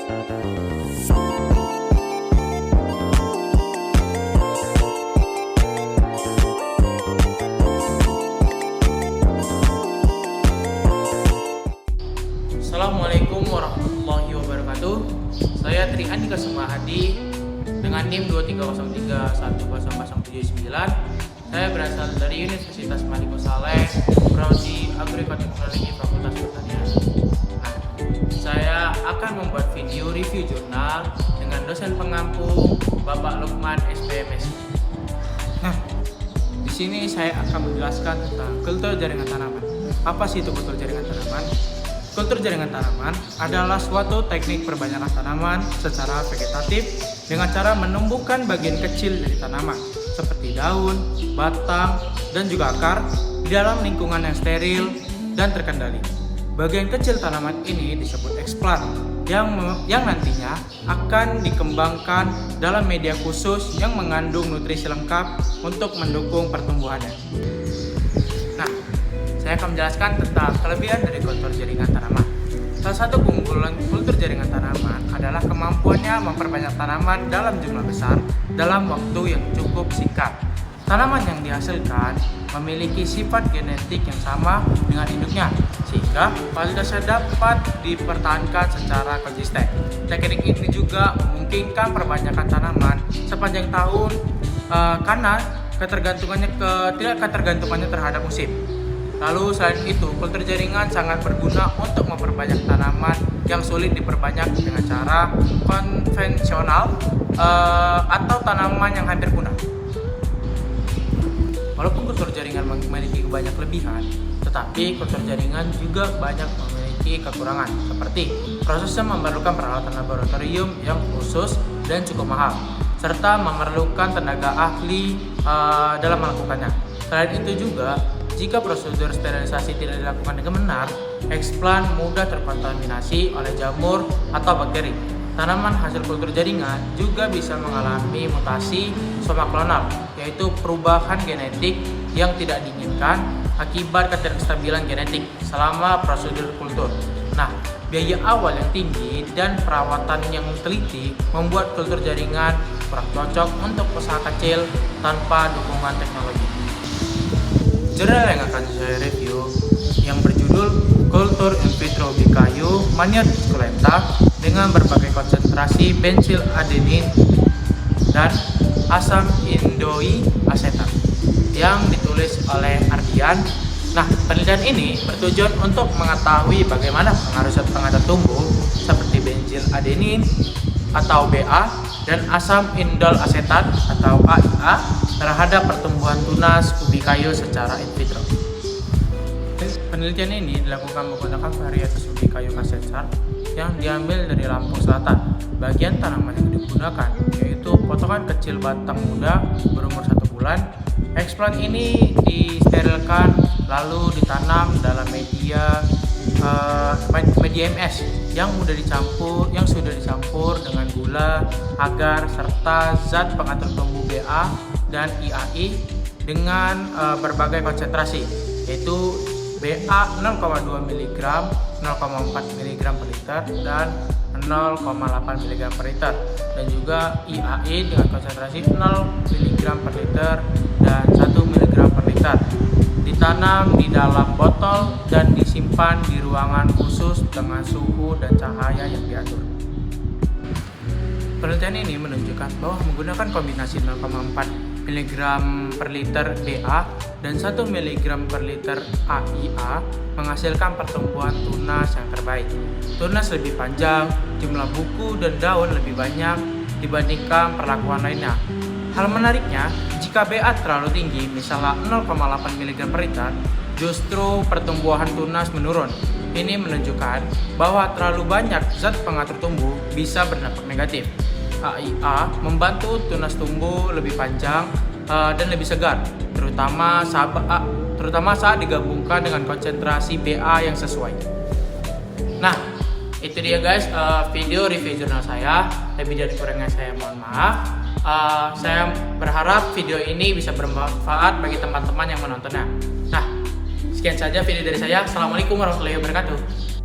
Assalamualaikum warahmatullahi wabarakatuh. Saya Tri Andika Sumahadi dengan NIM 2303100079. Saya berasal dari Universitas Maliko Saleh, Prodi Agroteknologi Fakultas Pertanian. Nah, saya akan membuat video review jurnal dengan dosen pengampu Bapak Lukman SPMS. Nah, di sini saya akan menjelaskan tentang kultur jaringan tanaman. Apa sih itu kultur jaringan tanaman? Kultur jaringan tanaman adalah suatu teknik perbanyakan tanaman secara vegetatif dengan cara menumbuhkan bagian kecil dari tanaman seperti daun, batang, dan juga akar di dalam lingkungan yang steril dan terkendali. Bagian kecil tanaman ini disebut eksplant yang nantinya akan dikembangkan dalam media khusus yang mengandung nutrisi lengkap untuk mendukung pertumbuhannya. Nah, saya akan menjelaskan tentang kelebihan dari kultur jaringan tanaman. Salah satu keunggulan kultur jaringan tanaman adalah kemampuannya memperbanyak tanaman dalam jumlah besar dalam waktu yang cukup singkat. Tanaman yang dihasilkan memiliki sifat genetik yang sama dengan induknya, sehingga kualitasnya dapat dipertahankan secara konsisten. Teknik ini juga memungkinkan perbanyakan tanaman sepanjang tahun karena tidak ketergantungannya terhadap musim. Lalu selain itu, kultur jaringan sangat berguna untuk memperbanyak tanaman yang sulit diperbanyak dengan cara konvensional atau tanaman yang hampir punah. Walaupun kultur jaringan memiliki banyak kelebihan, tetapi kultur jaringan juga banyak memiliki kekurangan, seperti prosesnya memerlukan peralatan laboratorium yang khusus dan cukup mahal, serta memerlukan tenaga ahli dalam melakukannya. Selain itu juga, jika prosedur sterilisasi tidak dilakukan dengan benar, eksplant mudah terkontaminasi oleh jamur atau bakteri. Tanaman hasil kultur jaringan juga bisa mengalami mutasi somaklonal, yaitu perubahan genetik yang tidak diinginkan akibat ketidakstabilan genetik selama prosedur kultur. Nah, biaya awal yang tinggi dan perawatan yang teliti membuat kultur jaringan kurang cocok untuk usaha kecil tanpa dukungan teknologi. Jurnal yang akan saya review yang berjudul Kultur in vitro ubi kayu Mania succulenta dengan berbagai konsentrasi bensil adenin dan asam indoi asetat yang ditulis oleh Ardian. Nah, penelitian ini bertujuan untuk mengetahui bagaimana pengaruh zat pengantar tumbuh seperti bensil adenin atau BA dan asam indol asetat atau AIA terhadap pertumbuhan tunas ubi kayu secara in vitro. Penelitian ini dilakukan menggunakan varietas ubi kayu Kasetsar yang diambil dari Lampung Selatan. Bagian tanaman yang digunakan yaitu potongan kecil batang muda berumur 1 bulan. Eksplant ini disterilkan lalu ditanam dalam media MS yang sudah dicampur dengan gula, agar serta zat pengatur tumbuh BA dan IAI dengan berbagai konsentrasi, yaitu BA 0,2 mg, 0,4 mg per liter dan 0,8 mg per liter, dan juga IAI dengan konsentrasi 0 mg per liter dan 1 mg per liter. Ditanam di dalam botol dan disimpan di ruangan khusus dengan suhu dan cahaya yang diatur. Penelitian ini menunjukkan bahwa menggunakan kombinasi 0,4 mg per liter BA dan 1 mg per liter AIA menghasilkan pertumbuhan tunas yang terbaik. Tunas lebih panjang, jumlah buku dan daun lebih banyak dibandingkan perlakuan lainnya. Hal menariknya, jika BA terlalu tinggi, misalnya 0,8 mg per liter, justru pertumbuhan tunas menurun. Ini menunjukkan bahwa terlalu banyak zat pengatur tumbuh bisa berdampak negatif. AIA membantu tunas tumbuh lebih panjang dan lebih segar, terutama saat digabungkan dengan konsentrasi BA yang sesuai. Nah, itu dia guys video review jurnal saya. Lebih dari kurangnya saya mohon maaf. Saya berharap video ini bisa bermanfaat bagi teman-teman yang menontonnya. Nah, sekian saja video dari saya. Assalamualaikum warahmatullahi wabarakatuh.